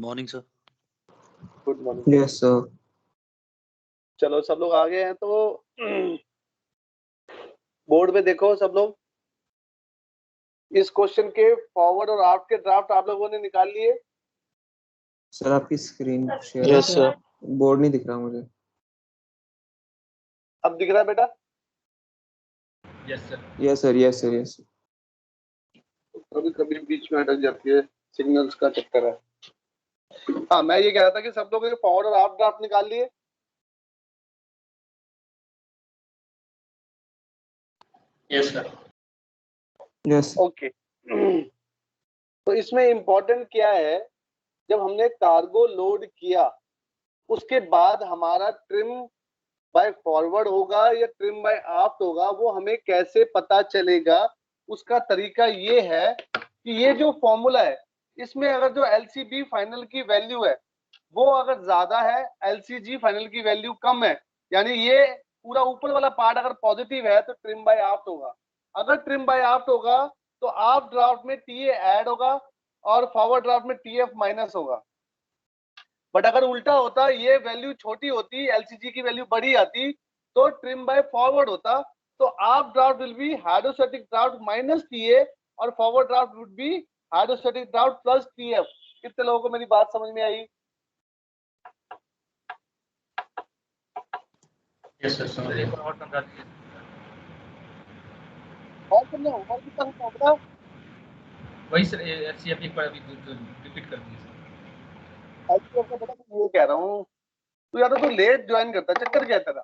Morning sir. Good morning. Yes sir. चलो सब लोग आ गए हैं तो बोर्ड पे देखो सब लोग। इस क्वेश्चन के फॉरवर्ड और आफ्टर के ड्राफ्ट आप लोगों ने निकाल लिए? सर आपकी screen share yes sir. Board नहीं दिख रहा मुझे। अब दिख रहा है बेटा? Yes sir. Yes sir yes sir yes. कभी कभी बीच में अटक जाती है, सिग्नल्स का चक्कर है। हाँ, मैं ये कह रहा था कि सब लोगों ने फॉरवर्ड और आफ्टर ड्राफ्ट निकाल लिए? Yes sir. Yes okay. तो इसमें इंपॉर्टेंट क्या है, जब हमने कार्गो लोड किया उसके बाद हमारा ट्रिम बाय फॉरवर्ड होगा या ट्रिम बाय आफ्ट होगा, वो हमें कैसे पता चलेगा? उसका तरीका ये है कि ये जो फॉर्मूला है इसमें अगर जो एलसीबी फाइनल की वैल्यू है वो अगर ज्यादा है, एलसीजी फाइनल की वैल्यू कम है, यानी ये पूरा ऊपर वाला पार्ट अगर पॉजिटिव है तो ट्रिम बाय आफ्ट होगा। अगर ट्रिम बाय आफ्ट होगा तो आफ्ट ड्राफ्ट में टीए ऐड होगा और फॉरवर्ड ड्राफ्ट में टीएफ माइनस होगा। बट अगर उल्टा होता, ये वैल्यू छोटी होती, एलसीजी की वैल्यू बड़ी आती, तो ट्रिम बाय फॉरवर्ड होता, तो aft draft will be hydrostatic draft minus TA और forward draft would be hydrostatic draft plus TF. कितने लोगों को मेरी बात समझ में आई? यस सर समझ गए। और समझो, और कितना समझा? वही सर एचसीएफ एक बार अभी रिपीट कर दीजिए सर। एचसीएफ का बेटा मैं ये कह रहा हूँ, तू या तो लेट ज्वाइन करता, चक्कर क्या है तेरा?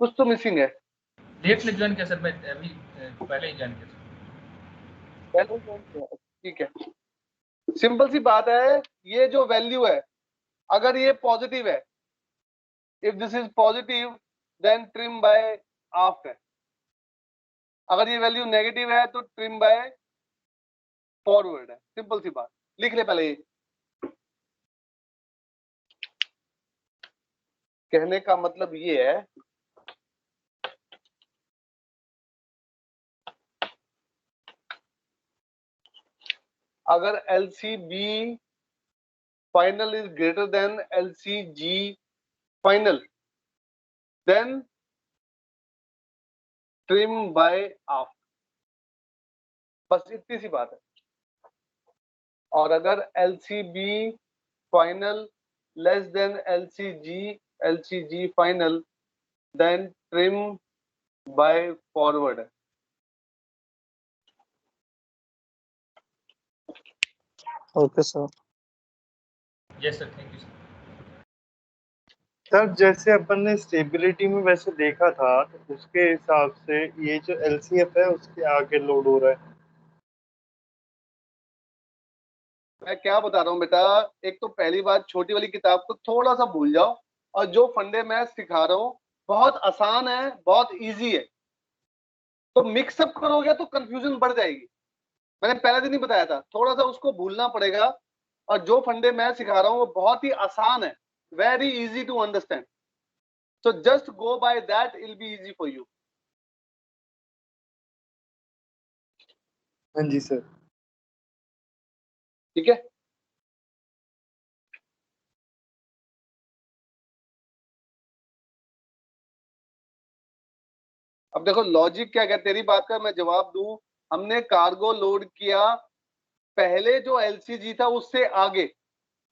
कुछ तो मिसिंग है। लेट ने ज्वाइन किया सर, मैं अभी पहले ही ज्वाइन किया सर। पहले ज्वाइन किया, ठीक है। सिंपल सी बात है, ये जो वैल्यू है अगर ये पॉजिटिव है, if this is positive then trim by aft है। अगर ये वैल्यू नेगेटिव है तो ट्रिम बाय फॉरवर्ड है। सिंपल सी बात, लिख ले पहले। ये कहने का मतलब ये है अगर LCB final is greater than LCG final then trim by aft, बस इतनी सी बात है। और अगर LCB final less than LCG final then trim by forward है। Okay sir. Yes sir, thank you sir. Sir जैसे अपन ने स्टेबिलिटी में वैसे देखा था तो उसके हिसाब से ये जो एलसीएफ है उसके आगे लोड हो रहा है। मैं क्या बता रहा हूँ बेटा, एक तो पहली बात, छोटी वाली किताब को थोड़ा सा भूल जाओ और जो फंडे मैं सिखा रहा हूँ बहुत आसान है, बहुत इजी है। तो मिक्सअप करोगे तो कंफ्यूजन बढ़ जाएगी। मैंने पहले दिन ही बताया था, थोड़ा सा उसको भूलना पड़ेगा। और जो फंडे मैं सिखा रहा हूँ वो बहुत ही आसान है, very easy to understand. So just go by that, it will be easy for you. हाँ जी सर। ठीक है। अब देखो लॉजिक क्या क्या, तेरी बात का मैं जवाब दूं। हमने कार्गो लोड किया, पहले जो एलसीजी था उससे आगे,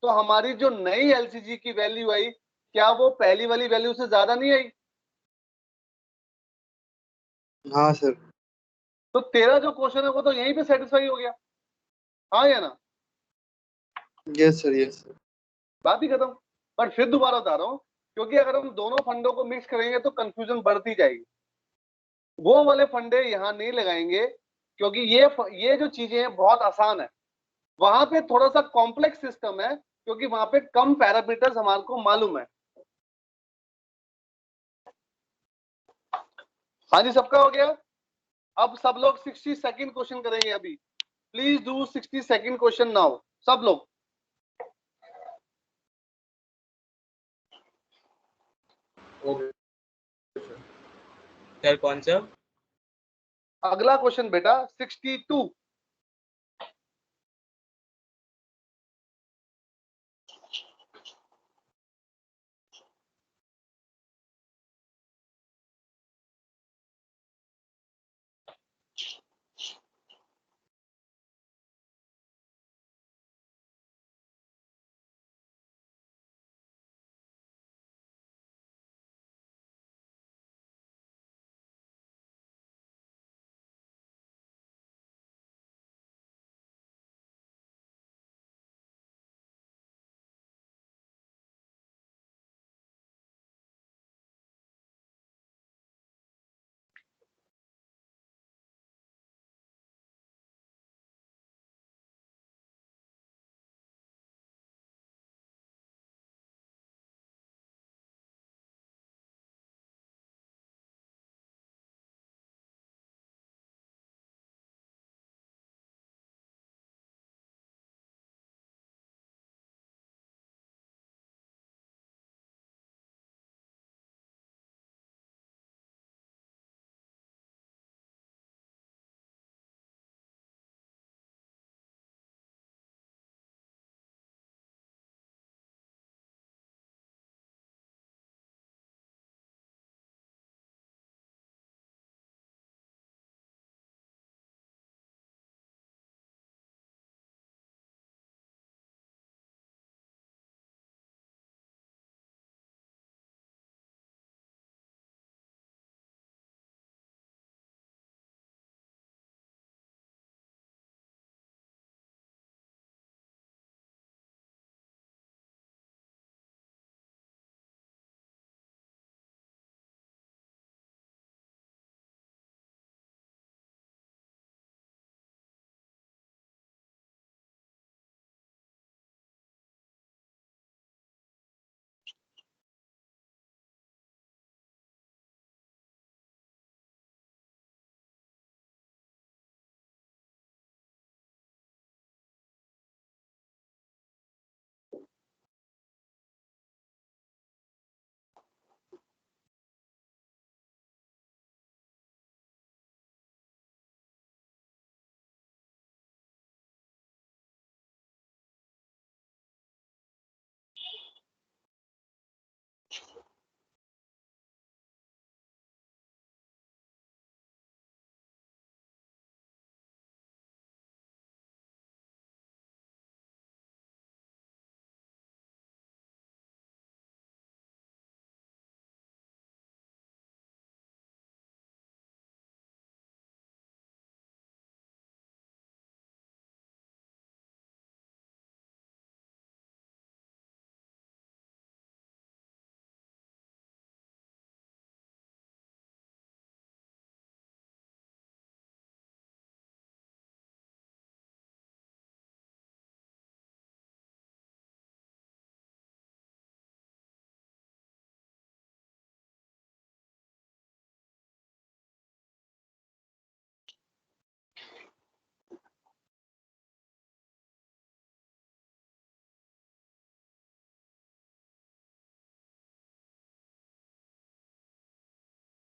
तो हमारी जो नई एलसीजी की वैल्यू आई, क्या वो पहली वाली वैल्यू से ज्यादा नहीं आई? हाँ सर। तो तेरा जो क्वेश्चन है वो तो यहीं पे सेटिस्फाई हो गया, हाँ या ना? Yes sir yes sir. बात ही खत्म। पर फिर दोबारा बता रहा हूँ, क्योंकि अगर हम दोनों फंडों को मिक्स करेंगे तो कंफ्यूजन बढ़ती जाएगी। वो वाले फंडे यहाँ नहीं लगाएंगे, क्योंकि ये जो चीजें हैं बहुत आसान है। वहां पे थोड़ा सा कॉम्प्लेक्स सिस्टम है, क्योंकि वहां पे कम पैरामीटर्स हमारे को मालूम है। हाँ जी, सबका हो गया। अब सब लोग 60 सेकंड क्वेश्चन करेंगे अभी। Please do 60 second question now, सब लोग। सर कौन सा? अगला क्वेश्चन बेटा 62।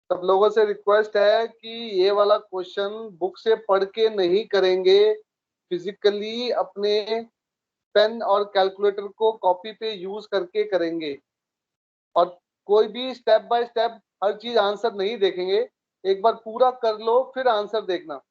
सब लोगों से रिक्वेस्ट है कि ये वाला क्वेश्चन बुक से पढ़ के नहीं करेंगे, फिजिकली अपने पेन और कैलकुलेटर को कॉपी पे यूज करके करेंगे। और कोई भी स्टेप बाय स्टेप हर चीज आंसर नहीं देखेंगे, एक बार पूरा कर लो फिर आंसर देखना।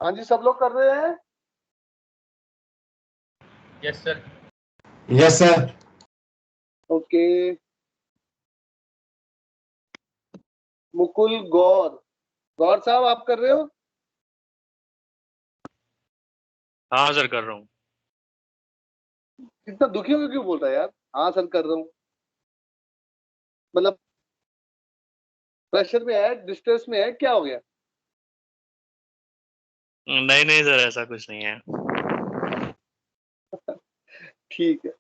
हाँ जी, सब लोग कर रहे हैं। Yes sir. Yes sir. Okay, Mukul Gaur, Gaur साहब आप कर रहे हो? हाँ सर कर रहा हूँ। इतना दुखी होकर क्यों बोल रहा है यार? हाँ सर कर रहा हूँ, मतलब प्रेशर में है, डिस्ट्रेस में है, क्या हो गया? नहीं नहीं सर, ऐसा कुछ नहीं है। ठीक है।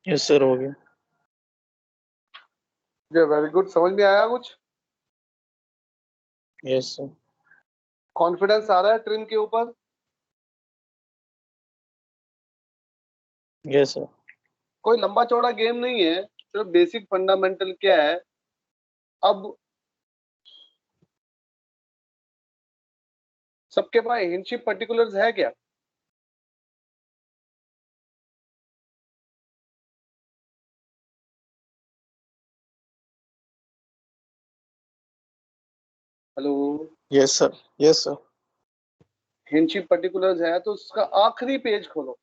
यस सर, हो गया। वेरी गुड, समझ में आया कुछ? Yes sir. कॉन्फिडेंस आ रहा है ट्रिम के ऊपर? Yes sir. कोई लंबा चौड़ा गेम नहीं है, सिर्फ बेसिक फंडामेंटल क्या है। अब सबके पास हिंडशिप पर्टिकुलर्स है क्या? Hello, yes sir, yes sir. हिंशिप पर्टिकुलर्स है तो उसका आखिरी पेज खोलो।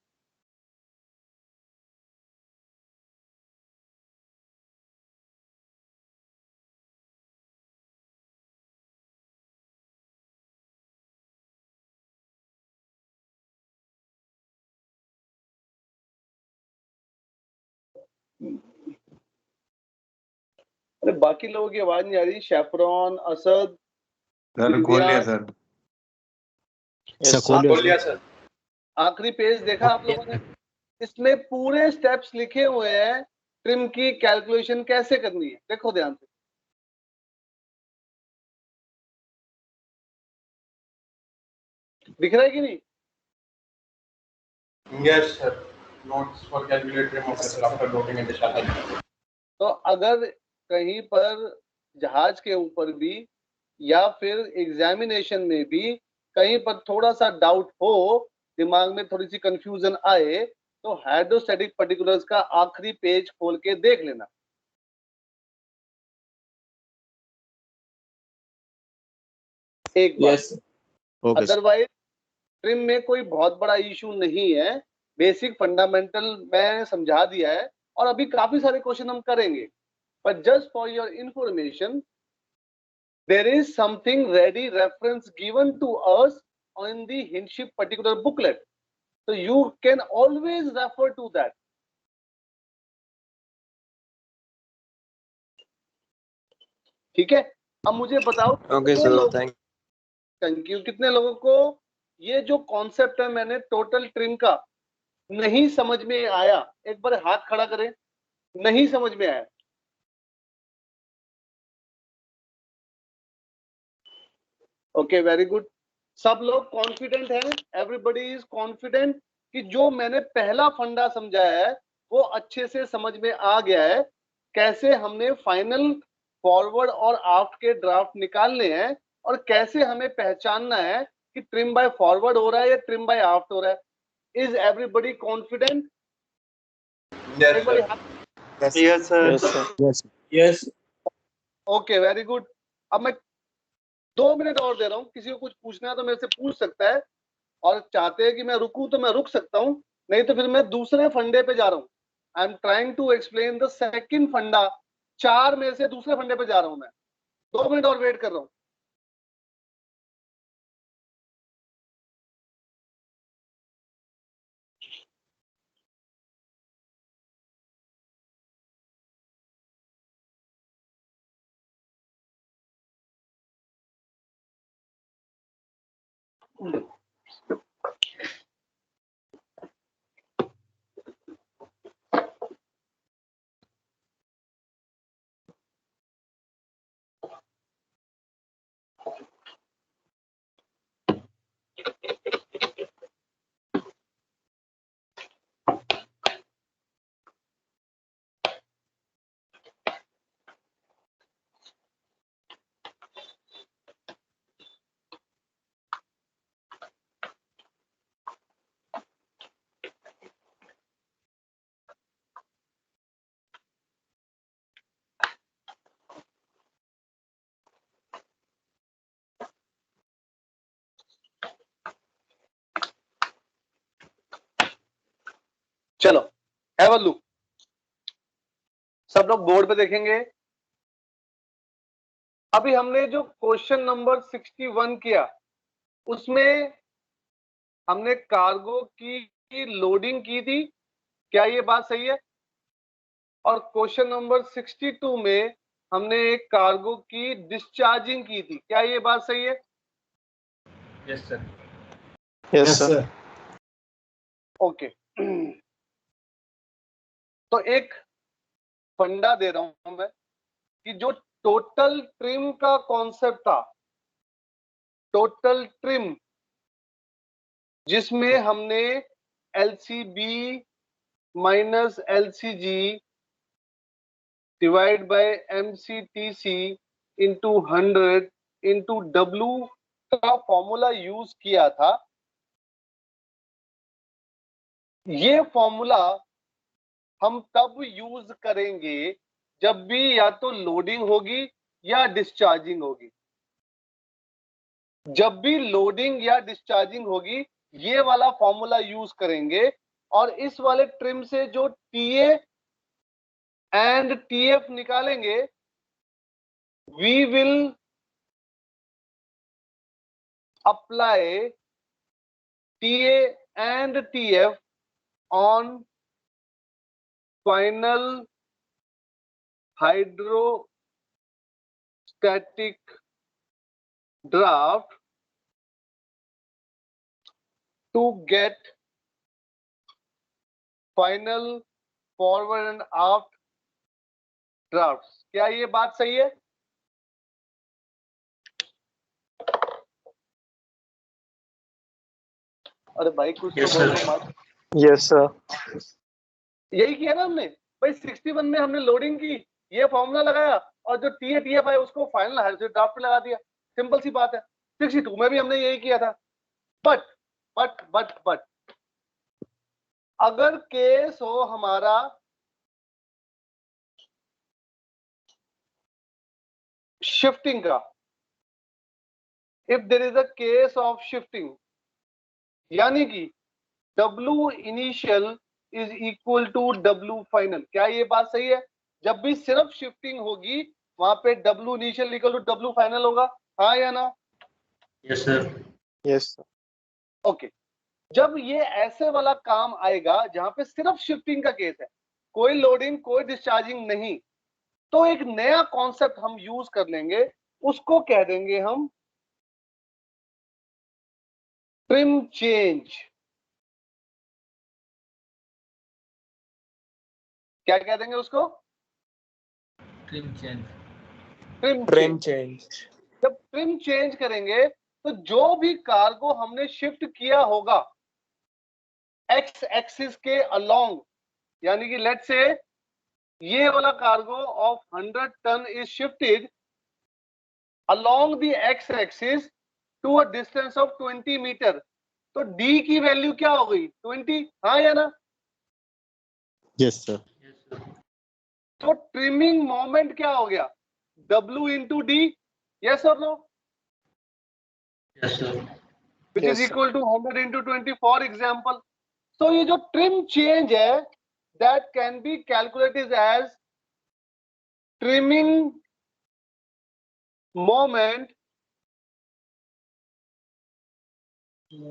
अरे बाकी लोगों की आवाज नहीं आ रही। शेफरॉन, असद, सर खोल लिया सर। Yes sir. खोल लिया सर। आखिरी पेज देखा आप लोगों ने? इसमें पूरे स्टेप्स लिखे हुए हैं, ट्रिम की कैलकुलेशन कैसे करनी है। देखो ध्यान से, दिख रहा है कि नहीं? Yes, sir. Notes for calculator after loading in the shuttle. तो अगर कहीं पर जहाज के ऊपर भी या फिर एग्जामिनेशन में भी कहीं पर थोड़ा सा डाउट हो, दिमाग में थोड़ी सी कंफ्यूजन आए, तो हाइड्रोस्टैटिक पर्टिकुलर्स का आखिरी पेज खोल के देख लेना। एक बार। यस अदरवाइज ट्रिम में कोई बहुत बड़ा इशू नहीं है, बेसिक फंडामेंटल मैं समझा दिया है और अभी काफी सारे क्वेश्चन हम करेंगे। But just for your information, there is something ready reference given to us on the Hinship particular booklet, so you can always refer to that. ठीक है, अब मुझे बताओ ओके कितने सर, लोग, थैंक थैंक यू, कितने लोगों को ये जो कॉन्सेप्ट है मैंने टोटल ट्रिम का नहीं समझ में आया? एक बार हाथ खड़ा करें। नहीं समझ में आया? Okay, very good. सब लोग कॉन्फिडेंट हैं? एवरीबॉडी इज कॉन्फिडेंट कि जो मैंने पहला फंडा समझाया है वो अच्छे से समझ में आ गया है, कैसे हमने फाइनल फॉरवर्ड और आफ्ट के ड्राफ्ट निकालने हैं और कैसे हमें पहचानना है कि ट्रिम बाय फॉरवर्ड हो रहा है या ट्रिम बाय आफ्ट हो रहा है। Is everybody confident? Yes, sir. Yes sir. Yes sir. Yes. Okay, very good. अब मैं 2 मिनट और दे रहा हूं, किसी को कुछ पूछना है तो मेरे से पूछ सकता है, और चाहते हैं कि मैं रुकूं तो मैं रुक सकता हूं, नहीं तो फिर मैं दूसरे फंडे पे जा रहा हूं। I am trying to explain the second funda. 4 में से दूसरे फंडे पे जा रहा हूं मैं। 2 मिनट और वेट कर रहा हूं। चलो, हैव अ लुक। सब लोग बोर्ड पे देखेंगे। अभी हमने जो क्वेश्चन नंबर 61 किया उसमें हमने कार्गो की लोडिंग की थी, क्या ये बात सही है? और क्वेश्चन नंबर 62 में हमने एक कार्गो की डिस्चार्जिंग की थी, क्या ये बात सही है? Yes sir. Yes sir. Okay. तो एक फंडा दे रहा हूं मैं कि जो टोटल ट्रिम का कॉन्सेप्ट था, टोटल ट्रिम, जिसमें हमने LCB minus LCG divide by MCTC into 100 into W का फॉर्मूला यूज किया था। ये फॉर्मूला हम तब यूज करेंगे जब भी या तो लोडिंग होगी या डिस्चार्जिंग होगी। जब भी लोडिंग या डिस्चार्जिंग होगी ये वाला फॉर्मूला यूज करेंगे और इस वाले ट्रिम से जो टीए एंड टीएफ निकालेंगे we will apply TA and TF on final hydrostatic draft to get final forward and aft drafts. क्या ये बात सही है? अरे भाई कुछ तो बोलो मत। Yes sir. यही किया ना हमने भाई, 61 में हमने लोडिंग की, ये फॉर्मूला लगाया और जो टीए टीएफ है उसको फाइनल हाइड्रोस्टैटिक ड्राफ्ट पे लगा दिया। सिंपल सी बात है। 62 में भी हमने यही किया था। बट अगर केस हो हमारा शिफ्टिंग का, if there is a case of shifting, यानी कि W initial is equal to W final, क्या ये बात सही है? जब भी सिर्फ शिफ्टिंग होगी वहां पे W initial equal to W final होगा, हाँ या ना? Yes sir. Yes sir. Okay. जब ये ऐसे वाला काम आएगा जहां पे सिर्फ शिफ्टिंग का केस है, कोई लोडिंग कोई डिस्चार्जिंग नहीं, तो एक नया कॉन्सेप्ट हम यूज कर लेंगे, उसको कह देंगे हम ट्रिम चेंज। क्या कह देंगे उसको? Trim change. Trim change. जब ट्रिम चेंज करेंगे तो जो भी कार्गो हमने शिफ्ट किया होगा एक्स एक्सिस के अलोंग, यानी कि लेट्स से ये वाला cargo of 100 ton is shifted along the x axis to a distance of 20 metre, तो डी की वैल्यू क्या हो गई? 20, हाँ या ना? Yes sir. तो ट्रिमिंग मोमेंट क्या हो गया? W इंटू डी, यस और no? Yes sir. which Yes, is sir. equal to 100 into 20 for example. So ये जो trim change है that can be calculated as trimming moment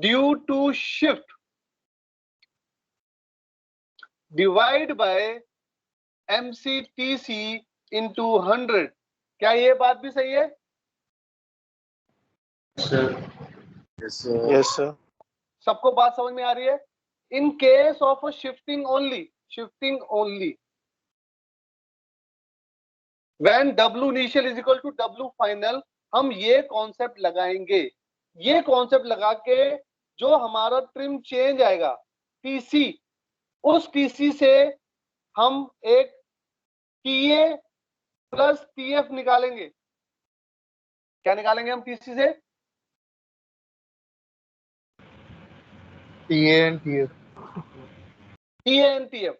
due to shift divide by MCTC into 100. क्या ये बात भी सही है? सर। Yes sir. सबको बात समझ में आ रही है? In case of a shifting only, when W initial is equal to W final, हम ये कॉन्सेप्ट लगाएंगे। ये कॉन्सेप्ट लगा के जो हमारा ट्रिम चेंज आएगा TC, उस TC से हम एक TA प्लस TF निकालेंगे। क्या निकालेंगे हम TC से? TA and TF। TA and TF।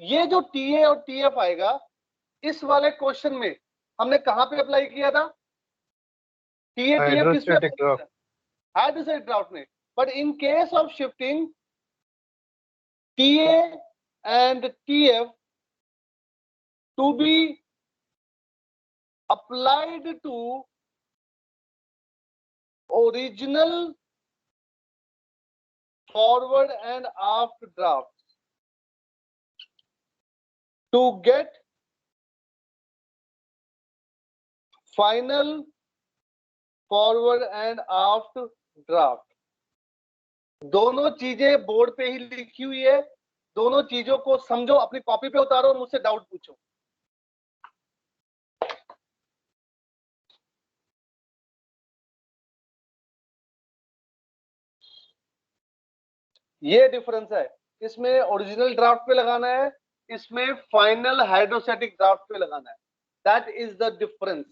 ये जो TA और TF आएगा इस वाले क्वेश्चन में हमने कहां पे अप्लाई किया था? TA TF किस पे हाइड्रोस्टैटिक ड्राफ्ट। हाइड्रोस्टैटिक ड्राफ्ट में। But in case of shifting TA and TF to be applied to original forward and aft drafts to get final forward and aft draft। दोनों चीजें board पे ही लिखी हुई है, दोनों चीजों को समझो, अपनी कॉपी पे उतारो, मुझसे डाउट पूछो। ये डिफरेंस है, इसमें ओरिजिनल ड्राफ्ट पे लगाना है, इसमें फाइनल हाइड्रोस्टैटिक ड्राफ्ट पे लगाना है। That is the difference.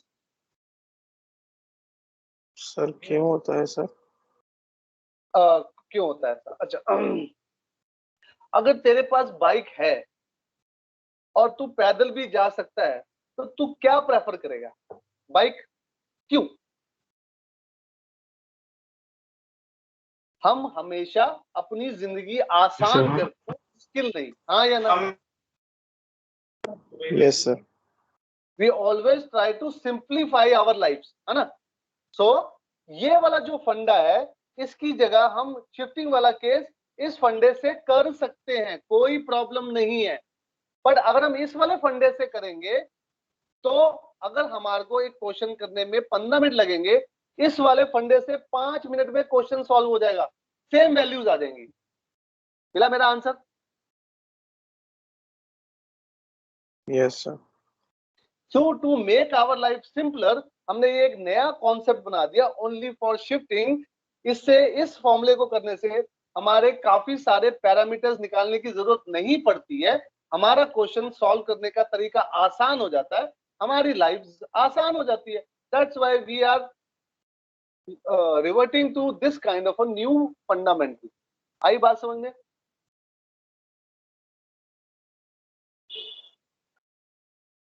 Sir क्यों होता है सर? क्यों होता है ऐसा? अच्छा, अगर तेरे पास बाइक है और तू पैदल भी जा सकता है तो तू क्या प्रेफर करेगा? बाइक। क्यों? हम हमेशा अपनी जिंदगी आसान करते हैं, मुश्किल नहीं। हाँ या ना? Yes sir. We always try to simplify our life, है ना? सो ये वाला जो फंडा है, इसकी जगह हम शिफ्टिंग वाला केस इस फंडे से कर सकते हैं, कोई प्रॉब्लम नहीं है। बट अगर हम इस वाले फंडे से करेंगे तो अगर हमारे को एक क्वेश्चन करने में 15 मिनट लगेंगे, इस वाले फंडे से 5 मिनट में क्वेश्चन सॉल्व हो जाएगा, सेम वैल्यूज आ जाएंगी। मिला मेरा answer? Yes sir. So to make our life simpler, हमने ये एक नया कॉन्सेप्ट बना दिया, ओनली फॉर शिफ्टिंग। इससे, इस फॉर्मूले को करने से हमारे काफी सारे पैरामीटर्स निकालने की जरूरत नहीं पड़ती है, हमारा क्वेश्चन सॉल्व करने का तरीका आसान हो जाता है, हमारी लाइफ आसान हो जाती है। That's why we are reverting to this kind of a new fundamental. आई बात समझ में?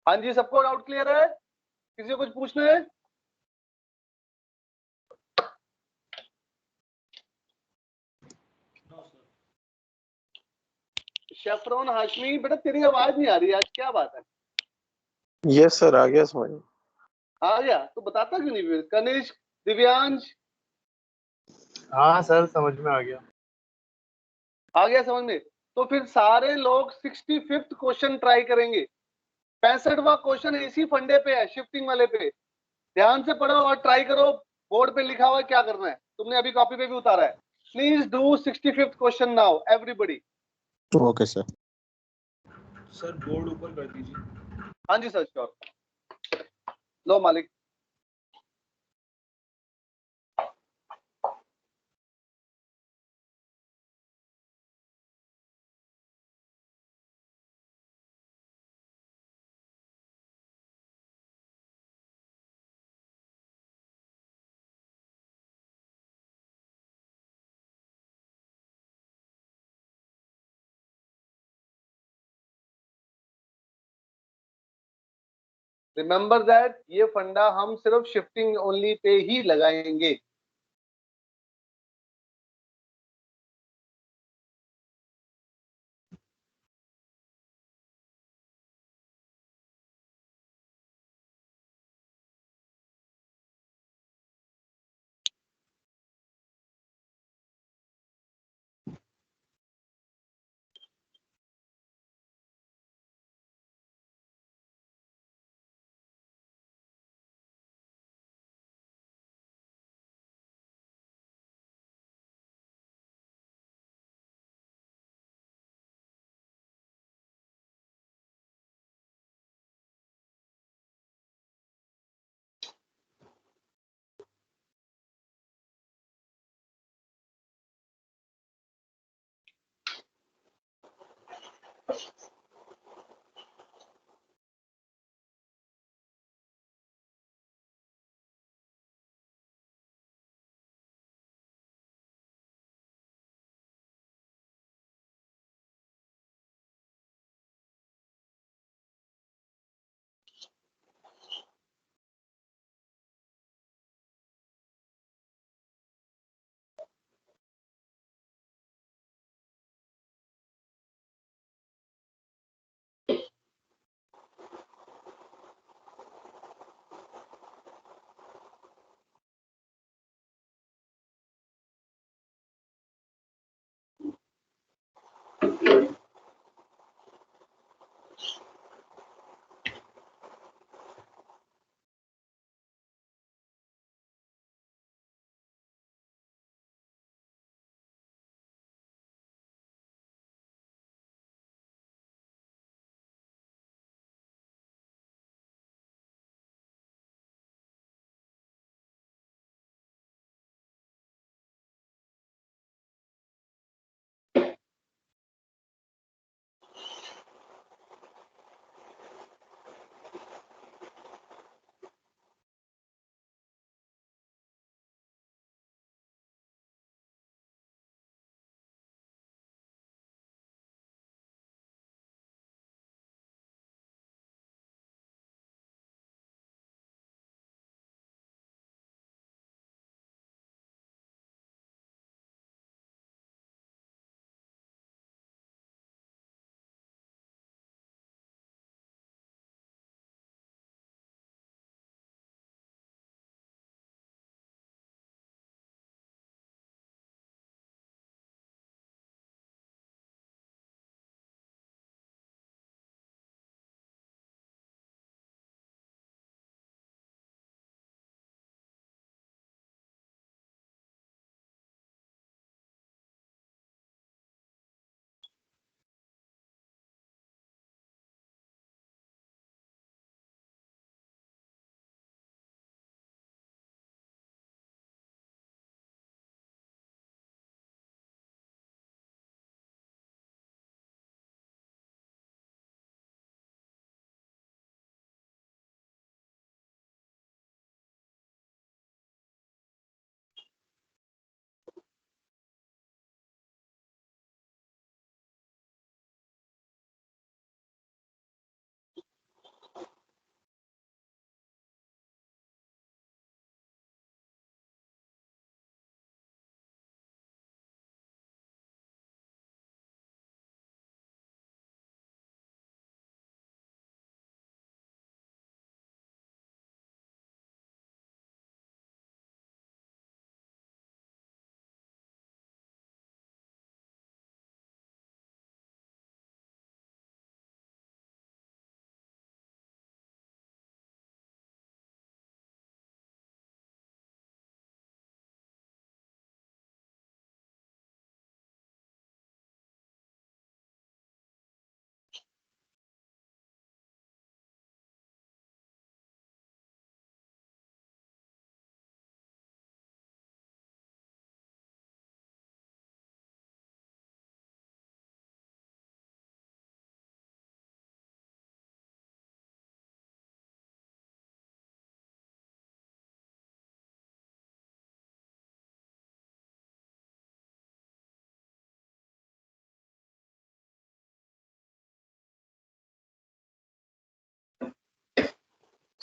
हाँ जी, सबको डाउट क्लियर है? किसी को कुछ पूछना है? शेफरॉन हाशमी, बेटा तेरी आवाज नहीं आ रही आज, क्या बात है? यस सर, आ गया समझ में। आ गया तो बताता क्यों नहीं फिर? कनिष्क, दिव्यांश, हाँ सर, समझ में आ गया। आ गया समझ में? तो फिर सारे लोग 65th क्वेश्चन ट्राई करेंगे। 65वां क्वेश्चन इसी फंडे पे है, शिफ्टिंग वाले पे। ध्यान से पढ़ो और ट्राई करो। बोर्ड पे लिखा हुआ है क्या करना है, तुमने अभी कॉपी पे भी उतारा है। Please do 65th question now everybody. Okay sir. Sir board ऊपर कर दीजिए। हाँ जी सर, श्योर। लो मालिक। रिमेंबर दैट ये फंडा हम सिर्फ शिफ्टिंग ओनली पे ही लगाएंगे।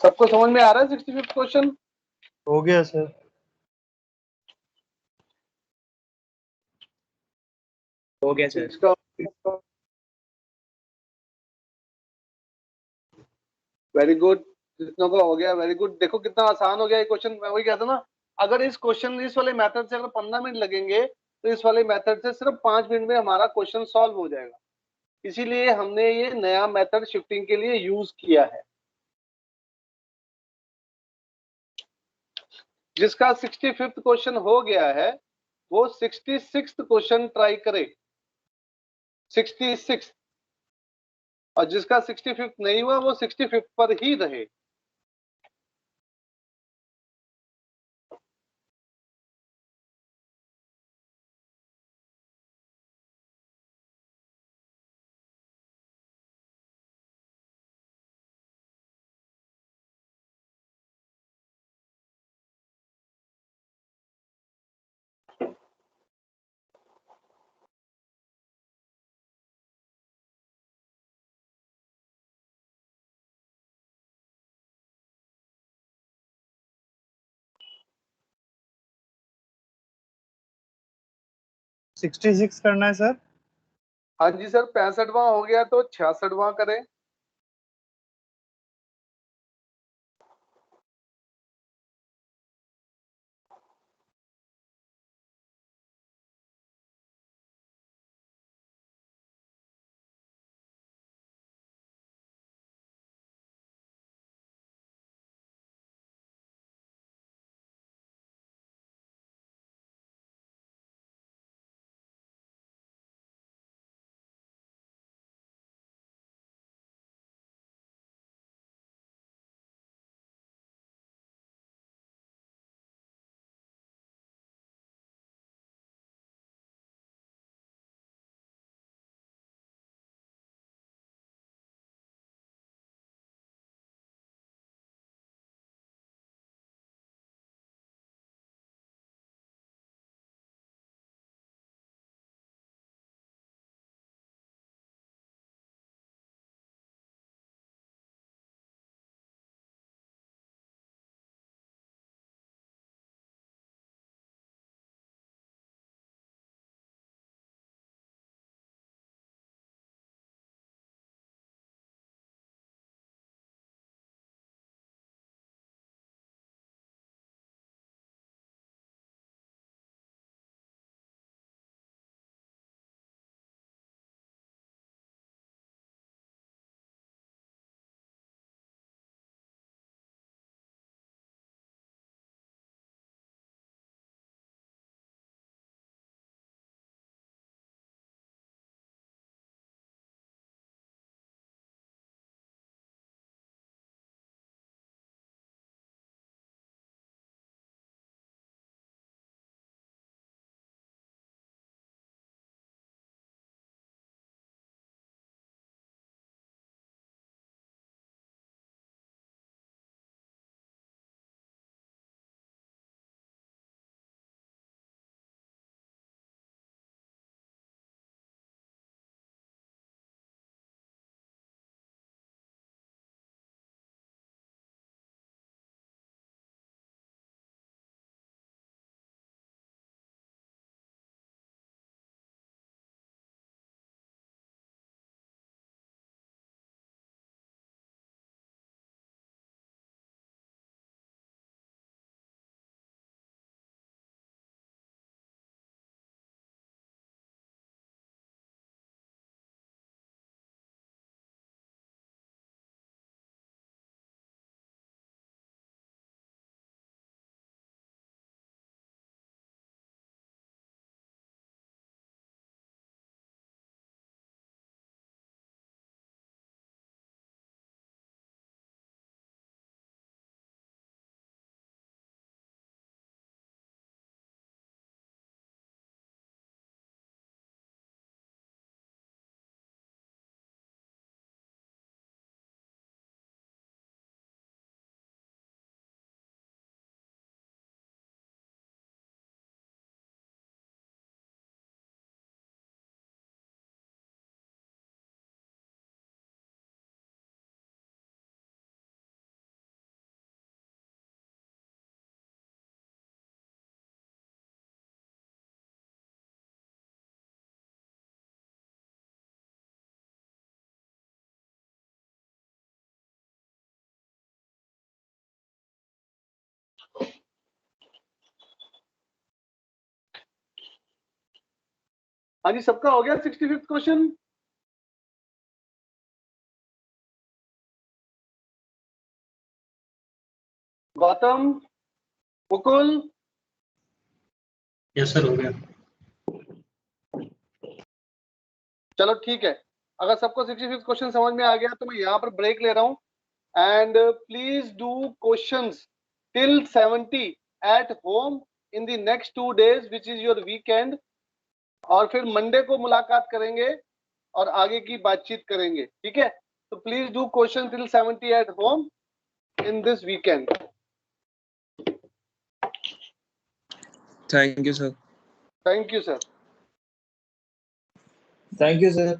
सबको समझ में आ रहा है 65th क्वेश्चन? हो गया सर। हो गया सर। इसका वेरी गुड, जितनों का हो गया वेरी गुड। देखो कितना आसान हो गया ये क्वेश्चन। मैं वही कहता ना, अगर इस वाले मेथड से अगर 15 मिनट लगेंगे तो इस वाले मेथड से सिर्फ 5 मिनट में हमारा क्वेश्चन सॉल्व हो जाएगा। इसीलिए हमने ये नया मेथड शिफ्टिंग के लिए यूज किया है। जिसका 65th क्वेश्चन हो गया है वो 66th क्वेश्चन ट्राई करे। 66, और जिसका 65th नहीं हुआ वो 65th पर ही रहे। सिक्सटी सिक्स करना है सर। हाँ जी सर, 65वां हो गया तो 66वां करें। हाँ जी, सबका हो गया 65th question? Gautam, Mukul, yes sir, हो गया। चलो ठीक है। अगर सबको 65th क्वेश्चन समझ में आ गया तो मैं यहाँ पर ब्रेक ले रहा हूँ। And please do questions till 70 at home in the next 2 days which is your weekend. और फिर मंडे को मुलाकात करेंगे और आगे की बातचीत करेंगे, ठीक है? तो please do question till 70 at home in this weekend. Thank you sir. Thank you sir. Thank you sir.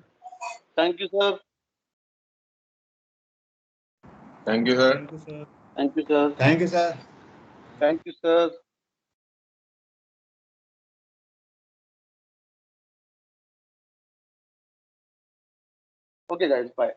Thank you sir. Thank you sir. Thank you sir. Thank you sir. Thank you sir. Okay guys, bye.